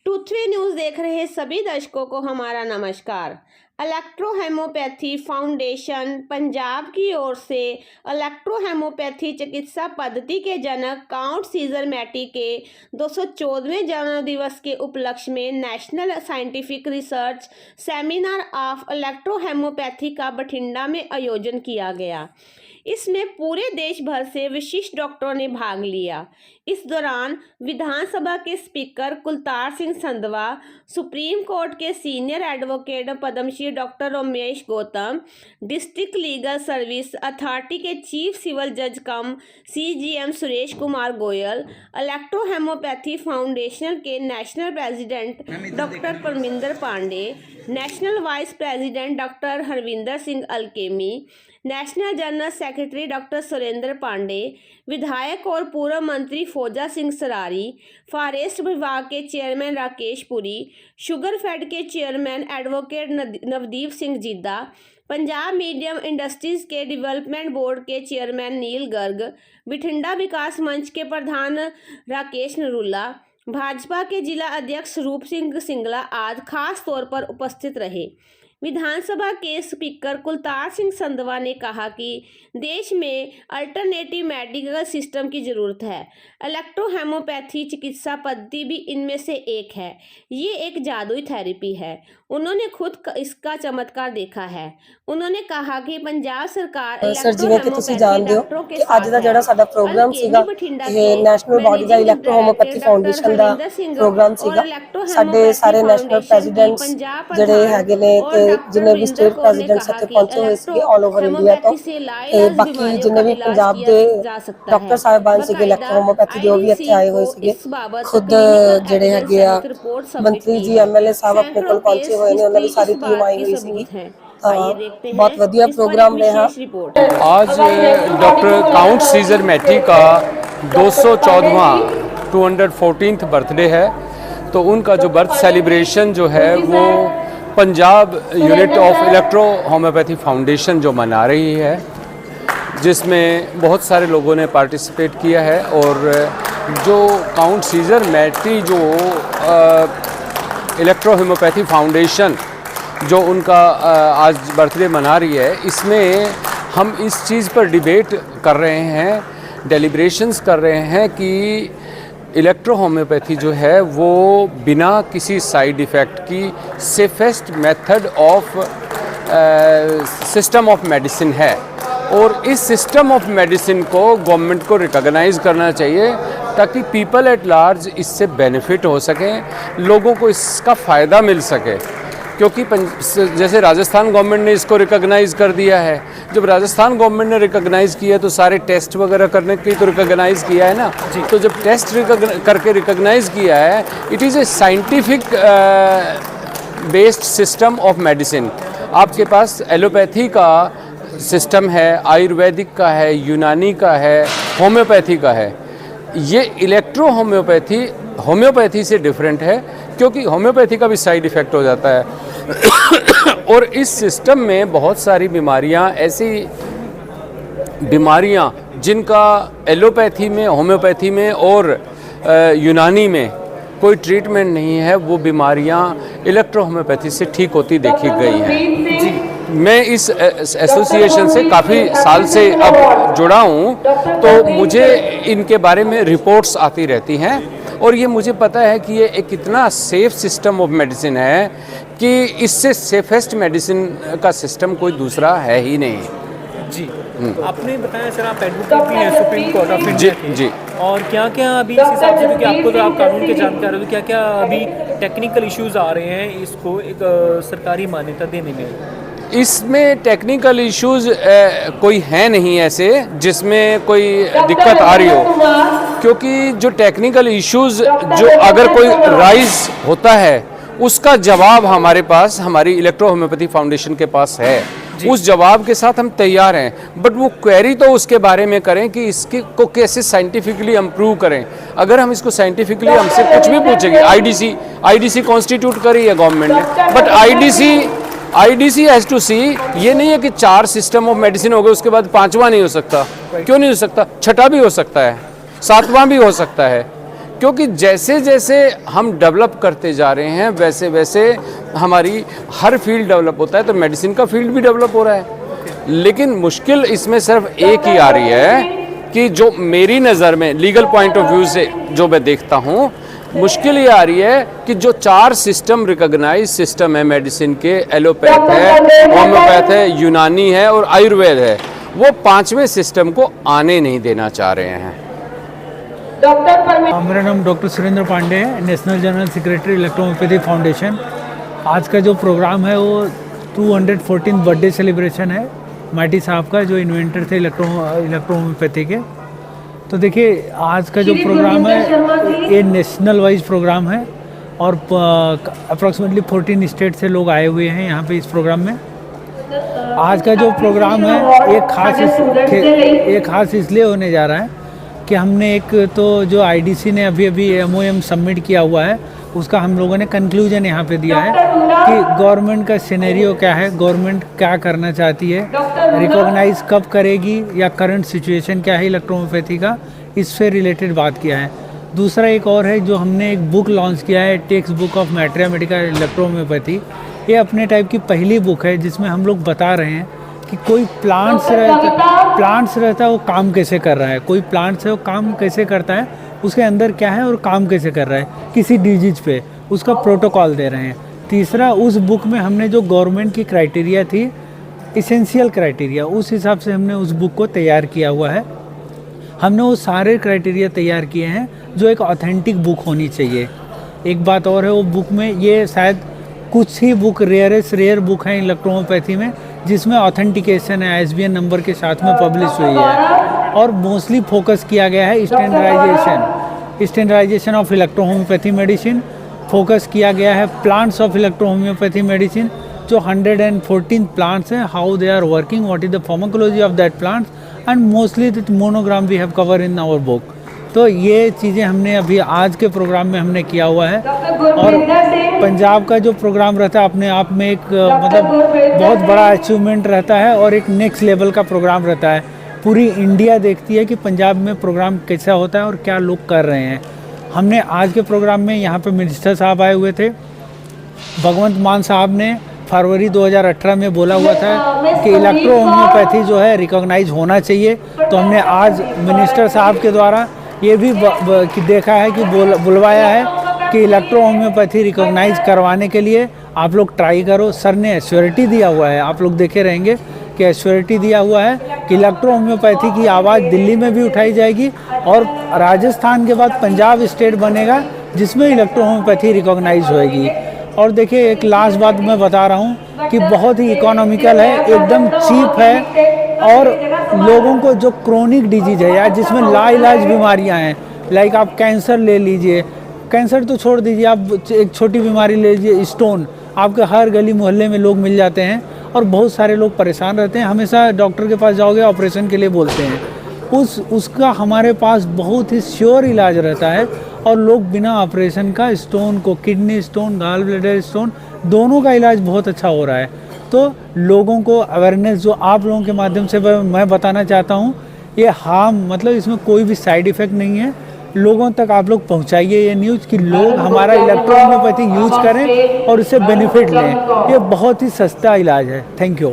पृथ्वी news देख रहे सभी दर्शकों को हमारा नमस्कार। इलेक्ट्रो हेमोपैथी फाउंडेशन पंजाब की ओर से इलेक्ट्रो हेमोपैथी चिकित्सा पद्धति के जनक काउंट सीजर मैटी के 214वें जन्मदिवस के उपलक्ष्य में national scientific research seminar of electro homoeopathy का बठिंडा में आयोजन किया गया। इसमें पूरे देश भर से विशिष्ट डॉक्टरों ने भाग लिया। इस दौरान विधानसभा के speaker Kultar Singh Sandhwan, supreme court के senior advocate Padmashri doctor Ramesh Gautam, district legal service authority के चीफ सिविल जज cum CGM Suresh Kumar Goyal, electro homeopathy foundation के national president doctor Parminder Pande, national vice president doctor Harvinder Singh Alkemi, national general secretary doctor Surendra Pande, विधायक और पूर्व मंत्री फौजा सिंह सरारी, फॉरेस्ट विभाग के chairman Rakesh Puri, sugar fed के chairman advocate Navdeep Singh Jida, Punjab medium industries के डेवलपमेंट बोर्ड के चेयरमैन नील गर्ग, बठिंडा विकास मंच के प्रधान राकेश नरूला, भाजपा के जिला अध्यक्ष रूप सिंह सिंगला आदि खास तौर पर उपस्थित रहे। विधानसभा के स्पीकर कुलतार सिंह संधवा ने कहा कि देश में अल्टरनेटिव मेडिकल सिस्टम की ज़रूरत है। इलेक्ट्रो हेमोपैथी चिकित्सा पद्धति भी इनमें से एक है। ये एक जादुई थेरेपी है। उन्होंने खुद इसका चमत्कार देखा है। उन्होंने कहा कि पंजाब सरकार सर जिवें कि तुसीं जाणदे हो कि अज दा जिहड़ा साडा प्रोग्राम सीगा ये नेशनल बॉडी दा इलेक्ट्रो होम्योपैथी फाउंडेशन दा प्रोग्राम सीगा। साडे सारे नेशनल प्रेसिडेंट्स जिहड़े हैगे ने ते जिन्ने भी स्टेट प्रेसिडेंट्स इत्थे पहुंचे हुए सीगे ऑल ओवर इंडिया तो ते बाकी जिन्ने भी पंजाब दे डॉक्टर साहिबान सीगे इलेक्ट्रो होम्योपैथी दे भी इत्थे आए हुए सीगे। खुद जिहड़े हैगे आ मंत्री जी MLA साहब अपने कोल पहुंचे हुए ने, उन्हां दी सारी टीम आई हुई सीगी। बहुत वधिया प्रोग्राम रहा। आज डॉक्टर काउंट सीजर मैटी का 214वां 214th बर्थडे है, तो उनका जो बर्थ सेलिब्रेशन जो है वो Punjab unit of electro homeopathy foundation जो मना रही है, जिसमें बहुत सारे लोगों ने पार्टिसिपेट किया है। और जो काउंट सीजर मैटी जो इलेक्ट्रो होम्योपैथी फाउंडेशन जो उनका आज बर्थडे मना रही है, इसमें हम इस चीज़ पर डिबेट कर रहे हैं, डेलिब्रेशंस कर रहे हैं कि इलेक्ट्रो होम्योपैथी जो है वो बिना किसी साइड इफ़ेक्ट की safest method of system of medicine है। और इस सिस्टम ऑफ मेडिसिन को गवर्नमेंट को रिकॉग्नाइज़ करना चाहिए ताकि पीपल एट लार्ज इससे बेनिफिट हो सकें, लोगों को इसका फ़ायदा मिल सके। क्योंकि जैसे राजस्थान गवर्नमेंट ने इसको रिकॉग्नाइज़ कर दिया है, जब राजस्थान गवर्नमेंट ने रिकॉग्नाइज़ किया तो सारे टेस्ट वगैरह करने के तो रिकॉग्नाइज़ किया है ना। तो जब टेस्ट करके रिकॉग्नाइज़ किया है, it is a scientific based system of medicine. आपके पास एलोपैथी का सिस्टम है, आयुर्वेदिक का है, यूनानी का है, होम्योपैथी का है। ये इलेक्ट्रो होम्योपैथी से डिफरेंट है, क्योंकि होम्योपैथी का भी साइड इफ़ेक्ट हो जाता है। और इस सिस्टम में बहुत सारी बीमारियां, ऐसी बीमारियां जिनका एलोपैथी में, होम्योपैथी में और यूनानी में कोई ट्रीटमेंट नहीं है, वो बीमारियां इलेक्ट्रो होम्योपैथी से ठीक होती देखी गई हैं। मैं इस एसोसिएशन से काफ़ी साल से अब जुड़ा हूँ, तो मुझे इनके बारे में रिपोर्ट्स आती रहती हैं और ये मुझे पता है कि ये एक इतना सेफ सिस्टम ऑफ मेडिसिन है कि इससे सेफेस्ट मेडिसिन का सिस्टम कोई दूसरा है ही नहीं। जी आपने बताया सर आप एडवोकेट भी हैं सुप्रीम कोर्ट ऑफ इंडिया के। जी और क्या क्या अभी इस हिसाब से, क्योंकि आपको तो आप कानून के जानकार हो, क्या क्या अभी टेक्निकल इश्यूज आ रहे हैं इसको एक सरकारी मान्यता देने में? इसमें टेक्निकल इश्यूज कोई है नहीं ऐसे जिसमें कोई दिक्कत आ रही हो, क्योंकि जो टेक्निकल इश्यूज जो अगर कोई राइज होता है उसका जवाब हमारे पास, हमारी इलेक्ट्रो होम्योपैथी फाउंडेशन के पास है। उस जवाब के साथ हम तैयार हैं, बट वो क्वेरी तो उसके बारे में करें कि इसकी को कैसे साइंटिफिकली इम्प्रूव करें। अगर हम इसको साइंटिफिकली हमसे कुछ भी पूछेंगे, आईडीसी कॉन्स्टिट्यूट करी है गवर्नमेंट ने, बट आईडीसी हैज़ टू सी, ये नहीं है कि 4 सिस्टम ऑफ मेडिसिन हो गए उसके बाद 5वां नहीं हो सकता। क्यों नहीं हो सकता? 6ठा भी हो सकता है, 7वां भी हो सकता है, क्योंकि जैसे जैसे हम डेवलप करते जा रहे हैं वैसे वैसे हमारी हर फील्ड डेवलप होता है, तो मेडिसिन का फील्ड भी डेवलप हो रहा है। लेकिन मुश्किल इसमें सिर्फ एक ही आ रही है कि जो मेरी नज़र में लीगल पॉइंट ऑफ व्यू से जो मैं देखता हूँ, मुश्किल ये आ रही है कि जो 4 सिस्टम रिकॉग्नाइज सिस्टम है मेडिसिन के, एलोपैथ है, होम्योपैथ है, यूनानी है और आयुर्वेद है, वो 5वें सिस्टम को आने नहीं देना चाह रहे हैं। मेरा नाम डॉक्टर सुरेंद्र पांडे है, national general secretary electrohomoeopathy foundation. आज का जो प्रोग्राम है वो 214 बर्थडे सेलिब्रेशन है माटी साहब का, जो इन्वेंटर थे इलेक्ट्रोहोम्योपैथी के। तो देखिए आज का जो प्रोग्राम है ये नेशनल वाइज प्रोग्राम है और अप्रॉक्सीमेटली 14 स्टेट से लोग आए हुए हैं यहाँ पे इस प्रोग्राम में। आज का जो प्रोग्राम है एक खास इसलिए होने जा रहा है कि हमने एक तो जो आईडीसी ने अभी MOM सबमिट किया हुआ है उसका हम लोगों ने कंक्लूजन यहाँ पे दिया है कि गवर्नमेंट का सिनेरियो क्या है, गवर्नमेंट क्या करना चाहती है, रिकॉग्नाइज कब करेगी या करंट सिचुएशन क्या है इलेक्ट्रोहोम्योपैथी का, इससे रिलेटेड बात किया है। दूसरा एक और है जो हमने एक बुक लॉन्च किया है, textbook of mathematical electrohomoeopathy. ये अपने टाइप की पहली बुक है जिसमें हम लोग बता रहे हैं कि कोई प्लांट्स रहता है वो काम कैसे कर रहा है, कोई प्लांट्स है वो काम कैसे करता है, उसके अंदर क्या है और काम कैसे कर रहा है किसी डिजीज पे, उसका प्रोटोकॉल दे रहे हैं। तीसरा, उस बुक में हमने जो गवर्नमेंट की क्राइटेरिया थी, इसेंशियल क्राइटेरिया, उस हिसाब से हमने उस बुक को तैयार किया हुआ है। हमने वो सारे क्राइटेरिया तैयार किए हैं जो एक ऑथेंटिक बुक होनी चाहिए। एक बात और है, वो बुक में ये शायद कुछ ही बुक रेयर बुक है इलेक्ट्रोहोम्योपैथी में जिसमें ऑथेंटिकेशन है, ISBN नंबर के साथ में पब्लिश हुई है। और मोस्टली फोकस किया गया है standardisation of electrohomoeopathy medicine, focus किया गया है प्लांट्स ऑफ इलेक्ट्रोहोम्योपैथी मेडिसिन, जो 114 प्लांट्स हैं, how they are working, what is the pharmacology of that plants, and mostly the monogram we have cover in our book. तो ये चीज़ें हमने अभी आज के प्रोग्राम में हमने किया हुआ है। और पंजाब का जो प्रोग्राम रहता है अपने आप में एक मतलब बहुत बड़ा अचीवमेंट रहता है और एक नेक्स्ट लेवल का प्रोग्राम रहता है। पूरी इंडिया देखती है कि पंजाब में प्रोग्राम कैसा होता है और क्या लोग कर रहे हैं। हमने आज के प्रोग्राम में यहाँ पे मिनिस्टर साहब आए हुए थे। भगवंत मान साहब ने फरवरी 2018 में बोला हुआ था कि इलेक्ट्रोहोम्योपैथी जो है रिकॉग्नाइज होना चाहिए। तो हमने आज मिनिस्टर साहब के द्वारा ये भी देखा है कि बुलवाया है कि इलेक्ट्रोहोम्योपैथी रिकॉग्नाइज करवाने के लिए आप लोग ट्राई करो। सर ने एश्योरिटी दिया हुआ है, आप लोग देखे रहेंगे कि एश्योरिटी दिया हुआ है कि इलेक्ट्रोहोम्योपैथी की आवाज़ दिल्ली में भी उठाई जाएगी और राजस्थान के बाद पंजाब स्टेट बनेगा जिसमें इलेक्ट्रोहोम्योपैथी रिकॉग्नाइज होएगी। और देखिए एक लास्ट बात मैं बता रहा हूँ कि बहुत ही इकोनॉमिकल है, एकदम चीप है। और लोगों को जो क्रोनिक डिजीज है या जिसमें लाइलाज बीमारियां हैं, लाइक आप कैंसर ले लीजिए, कैंसर तो छोड़ दीजिए, आप एक छोटी बीमारी ले लीजिए, स्टोन, आपके हर गली मोहल्ले में लोग मिल जाते हैं और बहुत सारे लोग परेशान रहते हैं। हमेशा डॉक्टर के पास जाओगे ऑपरेशन के लिए बोलते हैं, उसका हमारे पास बहुत ही श्योर इलाज रहता है और लोग बिना ऑपरेशन का स्टोन को, kidney stone, gall bladder stone, दोनों का इलाज बहुत अच्छा हो रहा है। तो लोगों को अवेयरनेस जो आप लोगों के माध्यम से मैं बताना चाहता हूँ, ये हार्म मतलब इसमें कोई भी साइड इफ़ेक्ट नहीं है। लोगों तक आप लोग पहुँचाइए ये न्यूज़ कि लोग हमारा इलेक्ट्रोहोम्योपैथी यूज करें और इससे बेनिफिट लें। ये बहुत ही सस्ता इलाज है। Thank you.